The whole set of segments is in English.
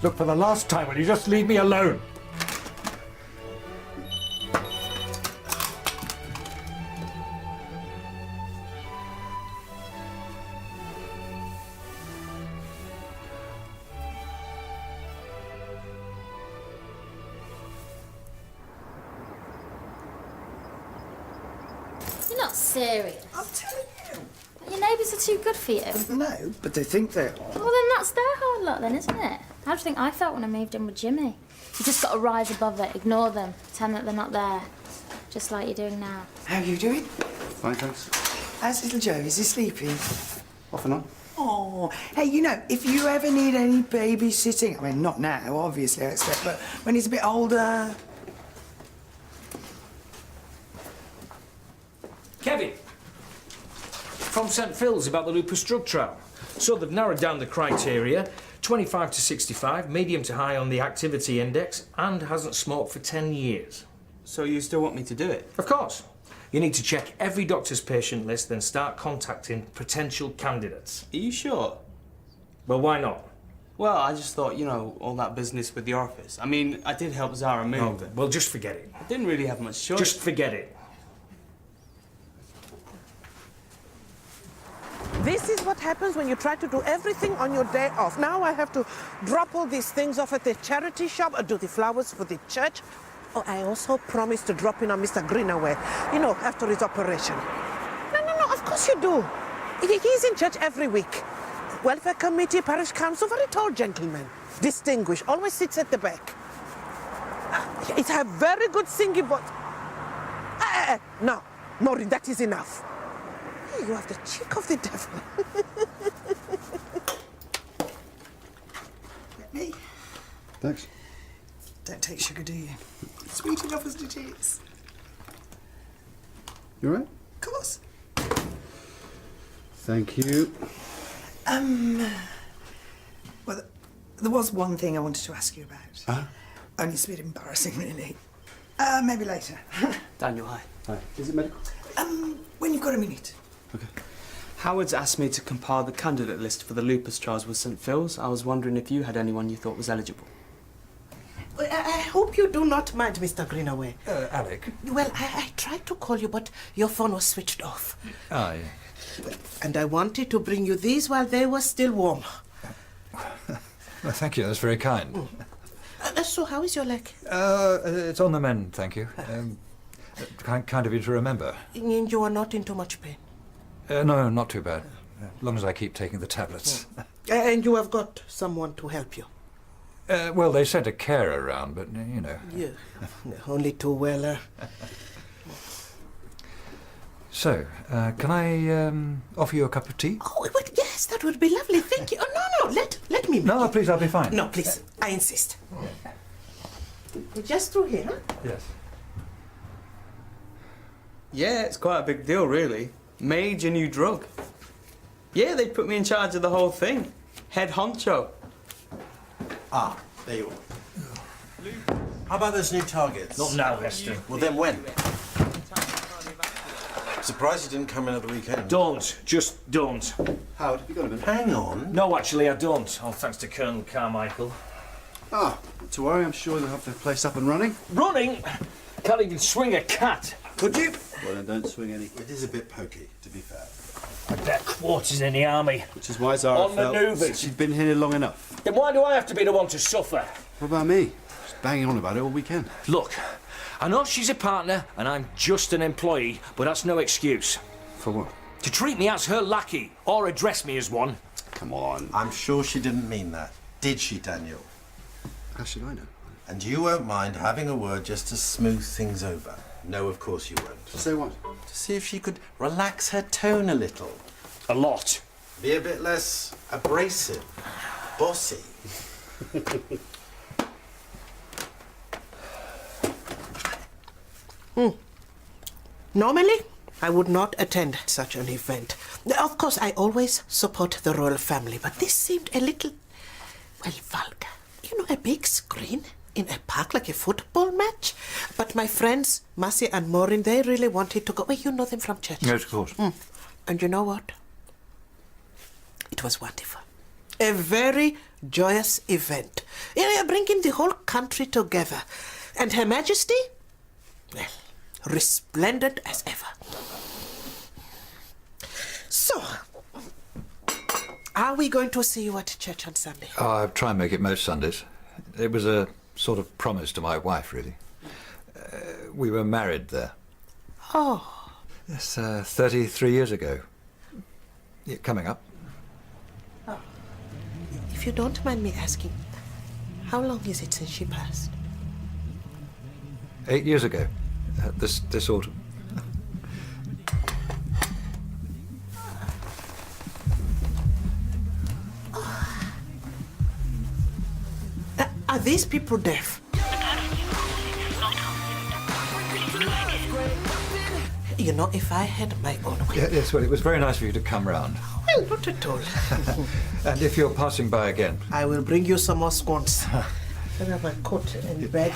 Look, for the last time, will you just leave me alone? You're not serious. I'm telling you. Your neighbours are too good for you. No, but they think they are. Well, then that's their hard luck then, isn't it? How do you think I felt when I moved in with Jimmy? You just got to rise above it, ignore them, pretend that they're not there. Just like you're doing now. How are you doing? Fine, thanks. How's little Joe? Is he sleeping? Off and on. Oh, hey, you know, if you ever need any babysitting, I mean, not now, obviously, I expect, but when he's a bit older... Kevin, from St Phil's about the lupus drug trial. So they've narrowed down the criteria, 25 to 65, medium to high on the activity index, and hasn't smoked for 10 years. So you still want me to do it? Of course. You need to check every doctor's patient list, then start contacting potential candidates. Are you sure? Well, why not? Well, I just thought, you know, all that business with the office. I mean, I did help Zara move. Oh, well, just forget it. I didn't really have much choice. Just forget it. This is what happens when you try to do everything on your day off. Now I have to drop all these things off at the charity shop or do the flowers for the church. Oh, I also promised to drop in on Mr. Greenaway, you know, after his operation. No, of course you do. He's in church every week. Welfare committee, parish council, very tall gentleman. Distinguished, always sits at the back. It's a very good singing voice. No, Maureen, that is enough. You have the cheek of the devil. Me? Thanks. Don't take sugar, do you? Sweet enough as it is. You all right? Of course. Thank you. Well, there was one thing I wanted to ask you about. Huh? Only it's a bit embarrassing, really. Maybe later. Daniel, hi. Hi. Is it medical? When you've got a minute. Okay. Howard's asked me to compile the candidate list for the lupus trials with St Phil's. I was wondering if you had anyone you thought was eligible. Well, I hope you do not mind, Mr. Greenaway. Alec? Well, I tried to call you, but your phone was switched off. Ah, yeah. And I wanted to bring you these while they were still warm. Well, thank you, that's very kind. So how is your leg? It's on the mend, thank you. Kind of you to remember. You are not in too much pain. No, not too bad. As long as I keep taking the tablets. And you have got someone to help you? Well, they sent a carer around, but, you know. Yeah, only too well. So, can I offer you a cup of tea? Oh, but yes, that would be lovely. Thank you. Oh, no, let me make No, it. please, I'll be fine. No, please, I insist. Just through here, huh? Yes. Yeah, it's quite a big deal, really. Major new drug. Yeah, they put me in charge of the whole thing. Head honcho. Ah, there you are. How about those new targets? Not now, Hester. Well, then when? Surprised you didn't come in at the weekend. Don't. Just don't. Howard, have you got a minute? Hang on. No, actually, I don't. All thanks to Colonel Carmichael. Ah, not to worry, I'm sure they'll have the place up and running. Running? Can't even swing a cat. Could you? Well, then don't swing any. It is a bit pokey, to be fair. I'd better quarters in the army. Which is why Zara On felt manoeuvres. she'd been here long enough. Then why do I have to be the one to suffer? What about me? Just banging on about it all weekend. Look, I know she's a partner and I'm just an employee, but that's no excuse. For what? To treat me as her lackey or address me as one. Come on. I'm sure she didn't mean that. Did she, Daniel? How should I know? And you won't mind having a word just to smooth things over? No, of course you won't. Say what? To see if she could relax her tone a little. A lot. Be a bit less abrasive, bossy. Normally, I would not attend such an event. Of course, I always support the royal family, but this seemed a little, well, vulgar. You know, a big screen in a park like a football match. But my friends, Massey and Maureen, they really wanted to go. Well, you know them from church. Yes, of course. And you know what? It was wonderful. A very joyous event. You're bringing the whole country together. And Her Majesty? Well, resplendent as ever. So, are we going to see you at church on Sunday? Oh, I try and make it most Sundays. It was a sort of promise to my wife, really. We were married there. Oh. Yes, 33 years ago. Yeah, coming up. If you don't mind me asking, how long is it since she passed? 8 years ago. This autumn. Are these people deaf? You know, if I had my own way. Yes, well, it was very nice of you to come round. Well, not at all. And if you're passing by again... I will bring you some more scones. I have my coat and bag.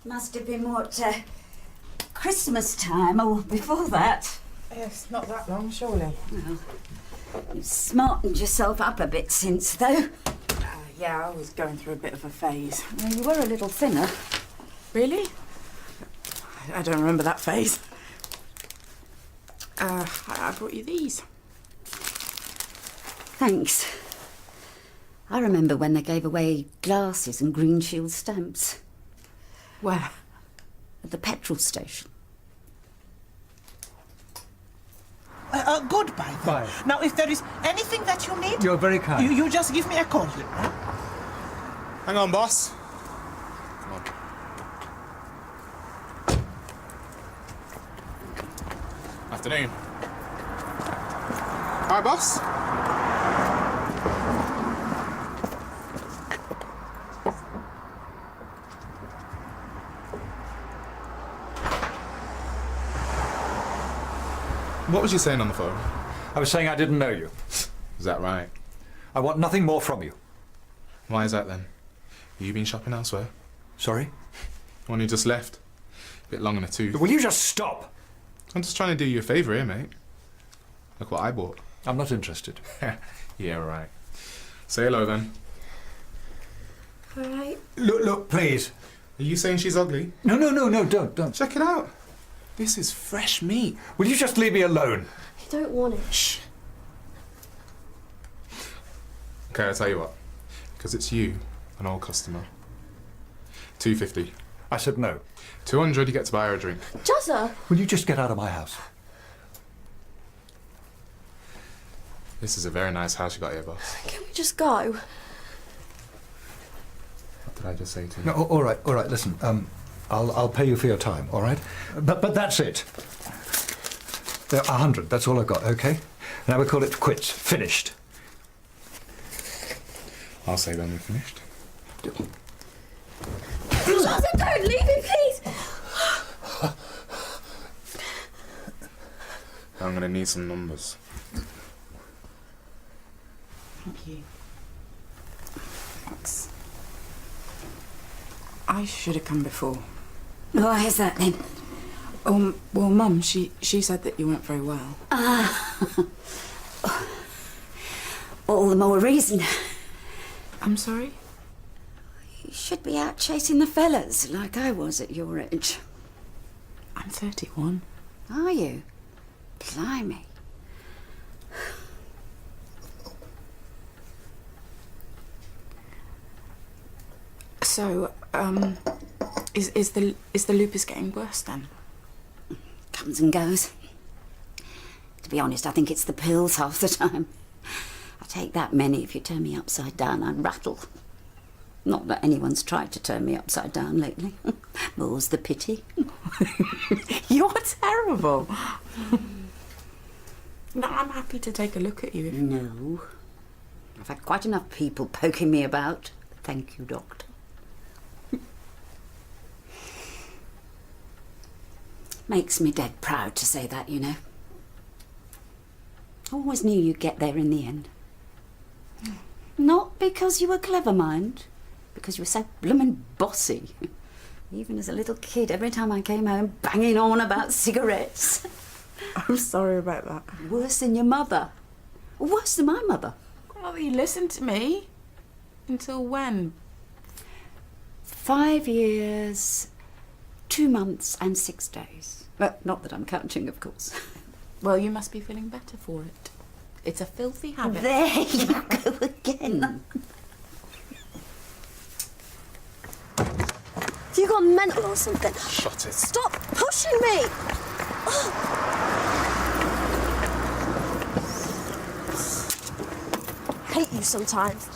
Must have been Christmas time or before that. Yes, not that long, surely. Well, you've smartened yourself up a bit since, though. Yeah, I was going through a bit of a phase. Well, you were a little thinner. Really? I don't remember that phase. I brought you these. Thanks. I remember when they gave away glasses and Green Shield stamps. Where? At the petrol station. Goodbye. Then. Bye. Now, if there is anything that you need, You're very kind. you just give me a call. Hang on, boss. Come on. Afternoon. Hi, boss. What was you saying on the phone? I was saying I didn't know you. Is that right? I want nothing more from you. Why is that then? Have you been shopping elsewhere? Sorry? One who just left. A bit long in the tooth. Will you just stop? I'm just trying to do you a favour here, mate. Look what I bought. I'm not interested. Yeah, right. Say hello then. All right. Look, please. Are you saying she's ugly? No, don't. Check it out. This is fresh meat. Will you just leave me alone? I don't want it. Shh. Okay, I'll tell you what. Because it's you, an old customer. $2.50. I said no. $200, you get to buy her a drink. Jazza! Will you just get out of my house? This is a very nice house you got here, boss. Can we just go? What did I just say to you? No, all right, listen. I'll pay you for your time, all right? But that's it. There are 100, that's all I've got, okay? Now we call it quits. Finished. I'll say when we're finished. Jazza, don't leave me, please! I'm going to need some numbers. Thank you. I should have come before. Why is that then? Well, Mum, she said that you weren't very well. All the more reason. I'm sorry? You should be out chasing the fellas like I was at your age. I'm 31. Are you? Blimey. So, is the lupus getting worse then? Comes and goes. To be honest, I think it's the pills half the time. I take that many. If you turn me upside down, I'd rattle. Not that anyone's tried to turn me upside down lately. More's the pity. You're terrible. No, I'm happy to take a look at you. No. I've had quite enough people poking me about. Thank you, Doctor. Makes me dead proud to say that, you know. I always knew you'd get there in the end. Not because you were clever, mind. Because you were so bloomin' bossy. Even as a little kid, every time I came home banging on about cigarettes. I'm sorry about that. Worse than your mother. Worse than my mother. Well, you listened to me. Until when? 5 years, 2 months and 6 days. Well, not that I'm counting, of course. Well, you must be feeling better for it. It's a filthy habit. There you go again. Have you got mental or something? Shut it. Stop pushing me! I hate you sometimes.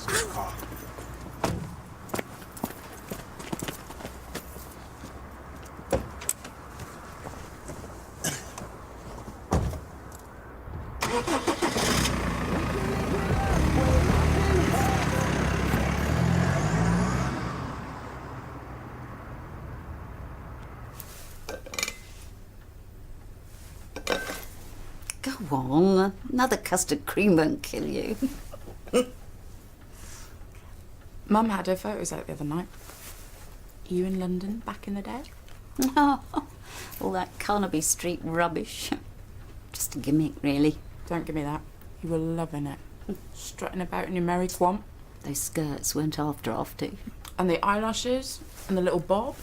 Go on, another custard cream won't kill you. Mum had her photos out the other night. You in London back in the day? No, all that Carnaby Street rubbish. Just a gimmick, really. Don't give me that. You were loving it. Strutting about in your merry quant. Those skirts weren't after. And the eyelashes and the little bob.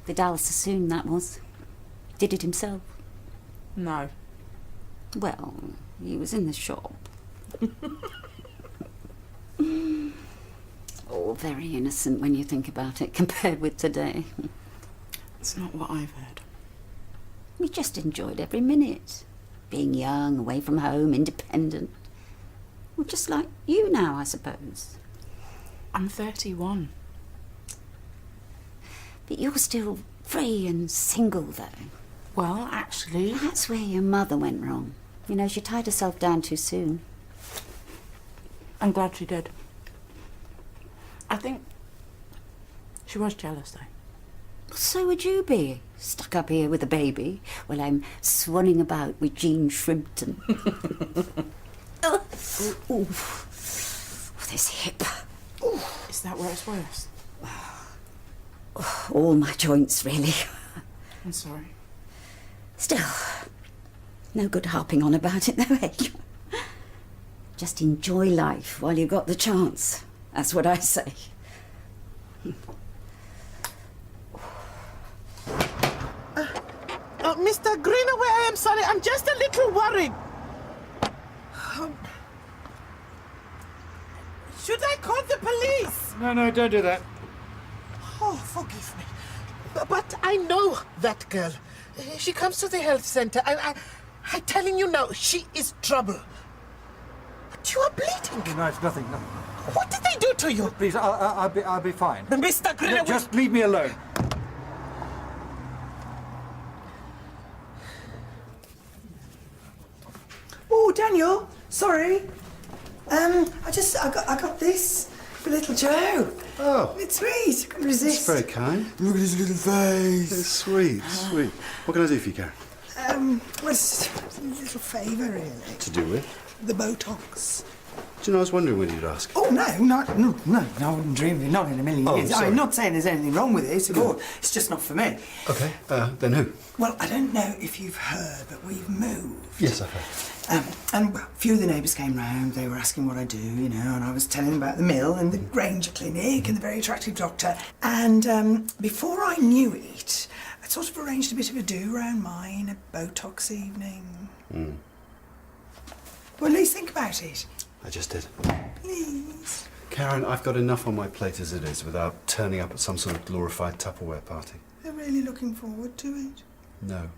Vidal Sassoon, that was. Did it himself. No. Well, he was in the shop. Oh, very innocent when you think about it, compared with today. It's not what I've heard. We just enjoyed every minute. Being young, away from home, independent. Well, just like you now, I suppose. I'm 31. But you're still free and single, though. Well, actually... That's where your mother went wrong. You know, she tied herself down too soon. I'm glad she did. I think she was jealous, though. Well, so would you be, stuck up here with a baby, while I'm swanning about with Jean Shrimpton. Ooh. This hip. Ooh. Is that where it's worse? All my joints, really. I'm sorry. Still, no good harping on about it, though, eh? Just enjoy life while you've got the chance. That's what I say. Mr. Greenaway, I am sorry. I'm just a little worried. Should I call the police? No, don't do that. Oh, forgive me. But I know that girl. She comes to the health center, and I'm telling you now, she is trouble. But you are bleeding. No, it's nothing. No. What did they do to you? Please, I'll be fine. Mr. Greenaway. Just leave me alone. Oh, Daniel, sorry. I got this for little Joe. Oh. It's sweet. I couldn't resist. That's very kind. Look at his little face. It's sweet, sweet. What can I do for you, Karen? Well, it's just a little favour, really. To do with? The Botox. Do you know, I was wondering when you'd ask. Oh, no, I wouldn't dream of it, not in a million years. sorry. I'm not saying there's anything wrong with it at all. It's just not for me. Okay, then who? Well, I don't know if you've heard, but we've moved. Yes, I've heard. And a few of the neighbours came round, they were asking what I do, you know, and I was telling them about the mill and the Granger Clinic and the very attractive doctor. And before I knew it, I'd sort of arranged a bit of a do round mine, a Botox evening. Well, at least think about it. I just did. Please. Karen, I've got enough on my plate as it is without turning up at some sort of glorified Tupperware party. They're really looking forward to it. No.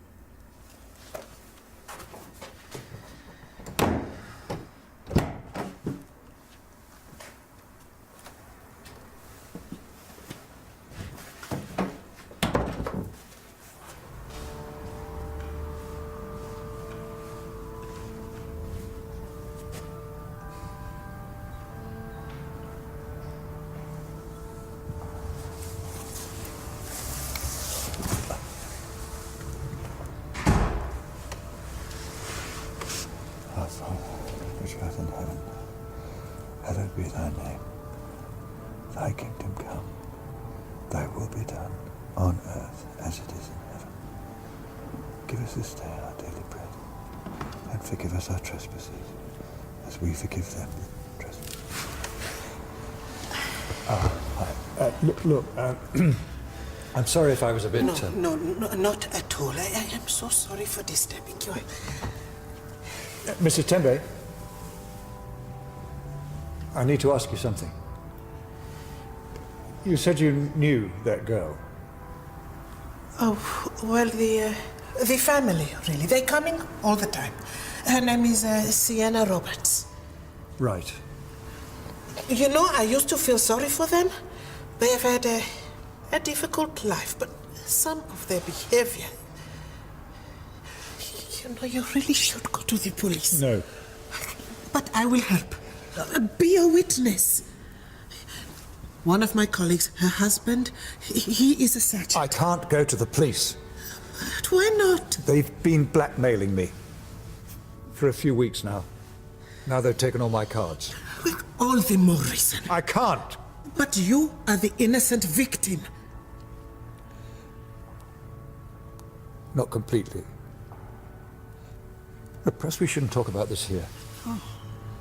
Our Father, which art in heaven, hallowed be thy name. Thy kingdom come, thy will be done, on earth as it is in heaven. Give us this day our daily bread, And forgive us our trespasses, as we forgive them. Look, I'm sorry if I was a bit... No, not at all. I am so sorry for disturbing you. Mrs. Tembe, I need to ask you something. You said you knew that girl. Oh, well, the family, really. They're coming all the time. Her name is Sienna Roberts. Right. You know, I used to feel sorry for them. They have had a difficult life, but some of their behavior... You know, you really should go to the police. No. But I will help. Be a witness. One of my colleagues, her husband, he is a sergeant. I can't go to the police. But why not? They've been blackmailing me for a few weeks now. Now they've taken all my cards. With all the more reason. I can't. But you are the innocent victim. Not completely. But perhaps we shouldn't talk about this here. Oh.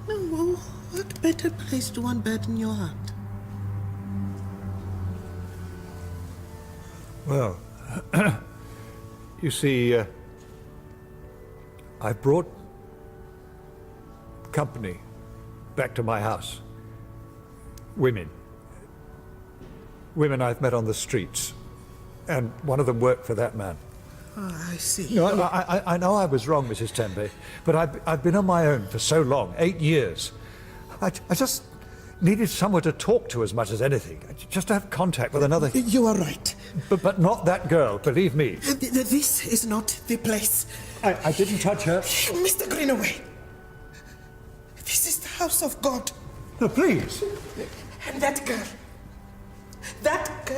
No, what better place to unburden your heart? Well, you see, I brought company back to my house. Women I've met on the streets. And one of them worked for that man. Oh, I see. No, I know I was wrong, Mrs. Tembe, but I've been on my own for so long, 8 years. I just needed someone to talk to as much as anything, just to have contact with another... You are right. But not that girl, believe me. This is not the place. I didn't touch her. Mr. Greenaway, this is the house of God. No, please. And that girl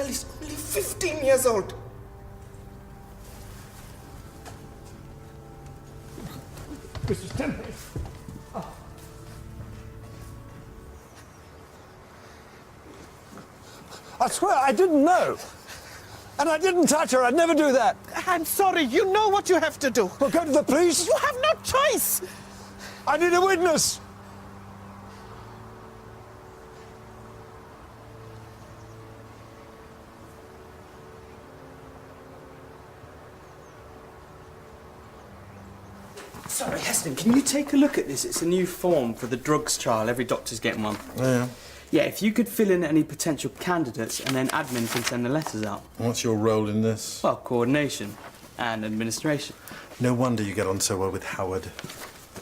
is only 15 years old. Mrs. Temple. Oh. I swear I didn't know. And I didn't touch her. I'd never do that. I'm sorry. You know what you have to do. Well, go to the police. You have no choice. I need a witness. Sorry, Heston, can you take a look at this? It's a new form for the drugs trial. Every doctor's getting one. Yeah. Yeah, if you could fill in any potential candidates and then admin can send the letters out. What's your role in this? Well, coordination and administration. No wonder you get on so well with Howard.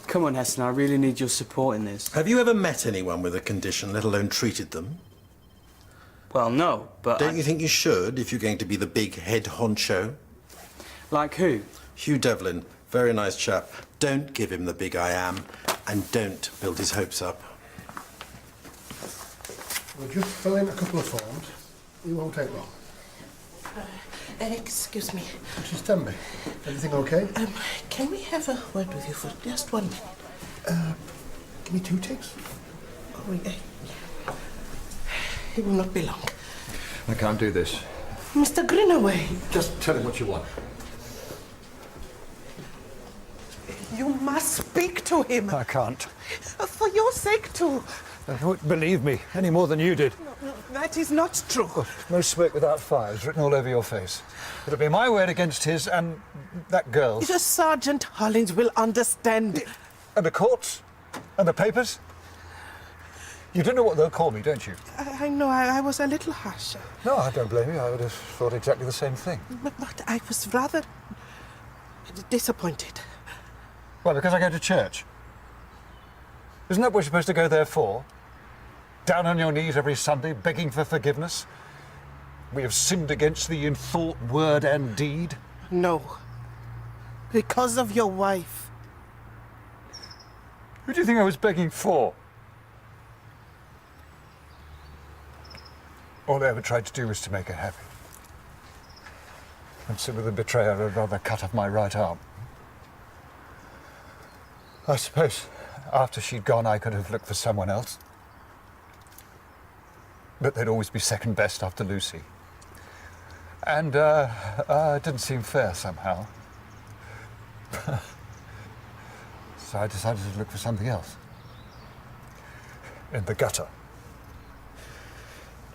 Come on, Heston, I really need your support in this. Have you ever met anyone with a condition, let alone treated them? Well, no, but... Don't you think you should, if you're going to be the big head honcho? Like who? Hugh Devlin. Very nice chap. Don't give him the big I am, and don't build his hopes up. We'll just fill in a couple of forms. It won't take long. Excuse me. Mrs. Tembe, everything okay? Can we have a word with you for just 1 minute? Give me 2 ticks. Oh, yeah. It will not be long. I can't do this. Mr. Greenaway. Just tell him what you want. You must speak to him. I can't. For your sake, too. They won't believe me any more than you did. No, that is not true. Well, no smoke without fire is written all over your face. It'll be my word against his and that girl's. Just Sergeant Hollins will understand. And the courts? And the papers? You do know what they'll call me, don't you? I know, I was a little harsh. No, I don't blame you. I would have thought exactly the same thing. But I was rather disappointed. Well, because I go to church. Isn't that what you're supposed to go there for? Down on your knees every Sunday, begging for forgiveness? We have sinned against thee in thought, word, and deed? No. Because of your wife. Who do you think I was begging for? All I ever tried to do was to make her happy. And so with the betrayer, I'd rather cut off my right arm. I suppose after she'd gone, I could have looked for someone else. But they'd always be second best after Lucy. And it didn't seem fair somehow. So I decided to look for something else. In the gutter.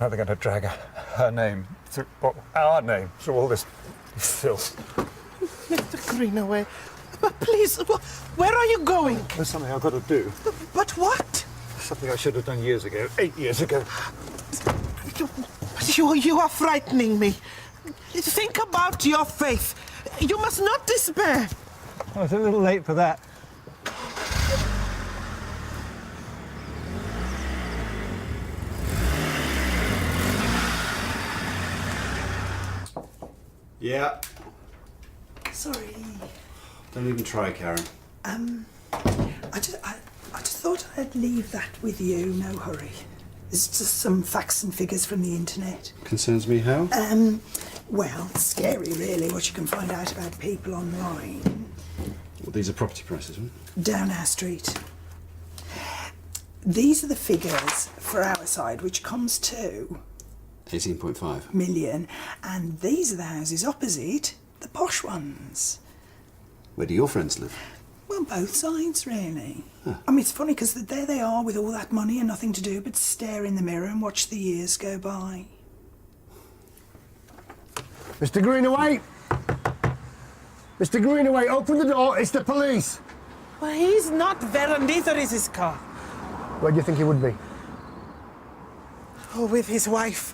Now they're going to drag her name through, well, our name through all this filth. Mr. Greenaway, but please, where are you going? There's something I've got to do. But what? Something I should have done years ago, 8 years ago. You are frightening me. Think about your faith. You must not despair. I was a little late for that. Yeah. Sorry. Don't even try, Karen. I just thought I'd leave that with you, no hurry. It's just some facts and figures from the internet. Concerns me how? Well, it's scary really what you can find out about people online. Well, these are property prices, right? Down our street. These are the figures for our side, which comes to 18.5. million, and these are the houses opposite, the posh ones. Where do your friends live? Well, both sides, really. I mean, it's funny because there they are with all that money and nothing to do but stare in the mirror and watch the years go by. Mr. Greenaway! Mr. Greenaway, open the door, it's the police! Well, he's not there, and neither is his car. Where do you think he would be? Oh, with his wife.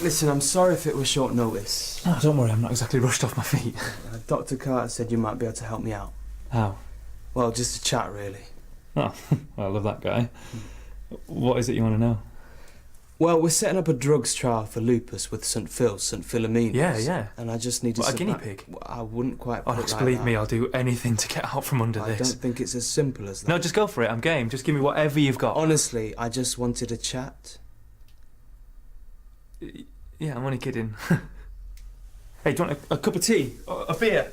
Listen, I'm sorry if it was short notice. Oh, don't worry, I'm not exactly rushed off my feet. Dr. Carter said you might be able to help me out. How? Well, just a chat, really. Oh, well, I love that guy. What is it you want to know? Well, we're setting up a drugs trial for lupus with St. Phil's, St. Philomena. Yeah. And I just need to... What, a guinea pig? Well, I wouldn't quite put Oh, it just like believe that. me, I'll do anything to get out from under I this. don't think it's as simple as that. No, just go for it, I'm game. Just give me whatever you've got. Honestly, I just wanted a chat. Yeah, I'm only kidding. Hey, do you want a cup of tea? Or a beer?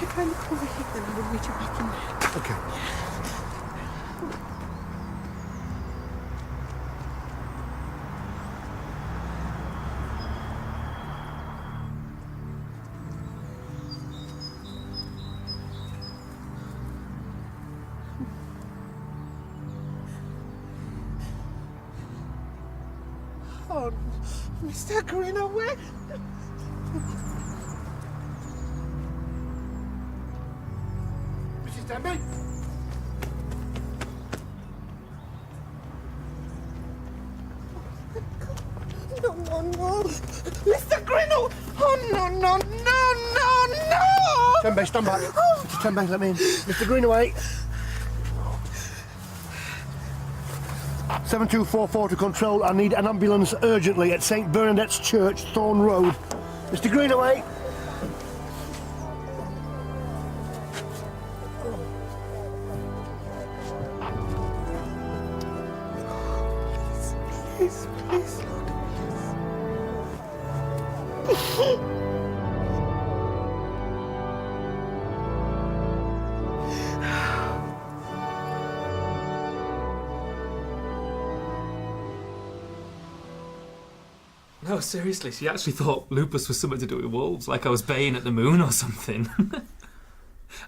If I look over here, then I will meet you back in there. Okay. Oh, Mr. Greenaway. Mrs. Denby? No. Mr. Greenaway. Oh, no. Denby, stand back. Mr. Denby, let me in. Mr. Greenaway. 7244 to control. I need an ambulance urgently at St. Bernadette's Church, Thorne Road. Mr. Greenaway. Please, Lord. No, seriously, she actually thought lupus was something to do with wolves, like I was baying at the moon or something. And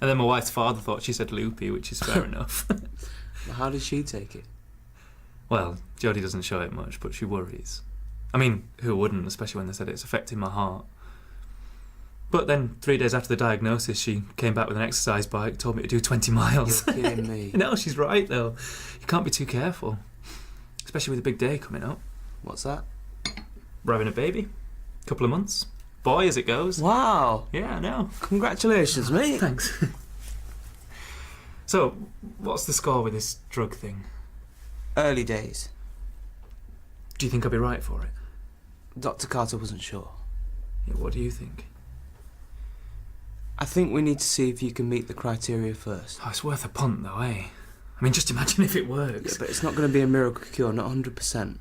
then my wife's father thought she said loopy, which is fair enough. How did she take it? Well, Jodie doesn't show it much, but she worries. I mean, who wouldn't, especially when they said it's affecting my heart. But then, 3 days after the diagnosis, she came back with an exercise bike, told me to do 20 miles. You're kidding me. No, she's right, though. You can't be too careful. Especially with a big day coming up. What's that? We're having a baby. Couple of months. Boy, as it goes. Wow. Yeah, I know. Congratulations, mate. Thanks. So, what's the score with this drug thing? Early days. Do you think I'll be right for it? Dr. Carter wasn't sure. Yeah, what do you think? I think we need to see if you can meet the criteria first. Oh, it's worth a punt, though, eh? I mean, just imagine if it works. Yeah, but it's not going to be a miracle cure, not 100%.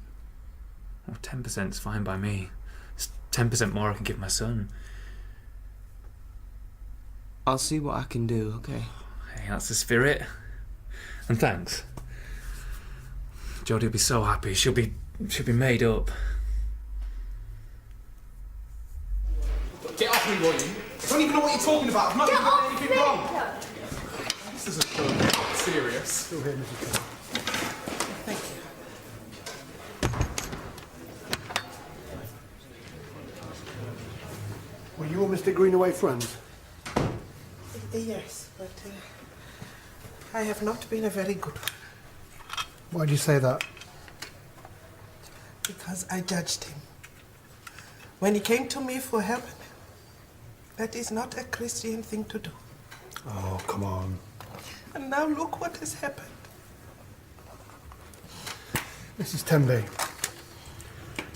Well, 10%'s fine by me. It's 10% more I can give my son. I'll see what I can do, okay? Hey, that's the spirit. And thanks. Jodie will be so happy. She'll be It should be made up. Get off me, will you? I don't even know what you're talking about. I've not even done anything wrong. This isn't serious. Still here, Mrs. Cole. Thank you. Were you and Mr. Greenaway friends? Yes, but I have not been a very good one. Why do you say that? Because I judged him. When he came to me for help, that is not a Christian thing to do. Oh, come on. And now look what has happened. Mrs. Tembe,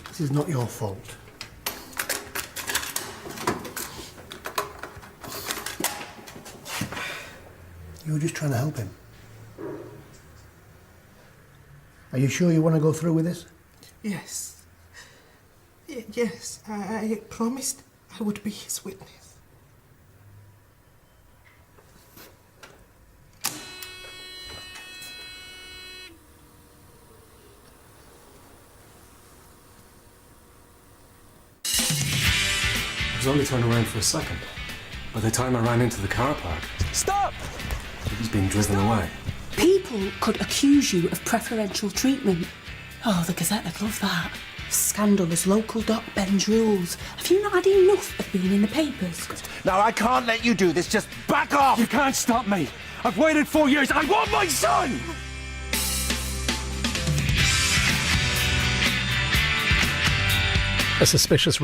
this is not your fault. You were just trying to help him. Are you sure you want to go through with this? Yes. Yes, I promised I would be his witness. I was only turning around for a second. By the time I ran into the car park, Stop! it was being driven away. People could accuse you of preferential treatment. Oh, the Gazette would love that. Scandal as local doc bends rules. Have you not had enough of being in the papers? Now, I can't let you do this. Just back off! You can't stop me! I've waited 4 years! I want my son! A suspicious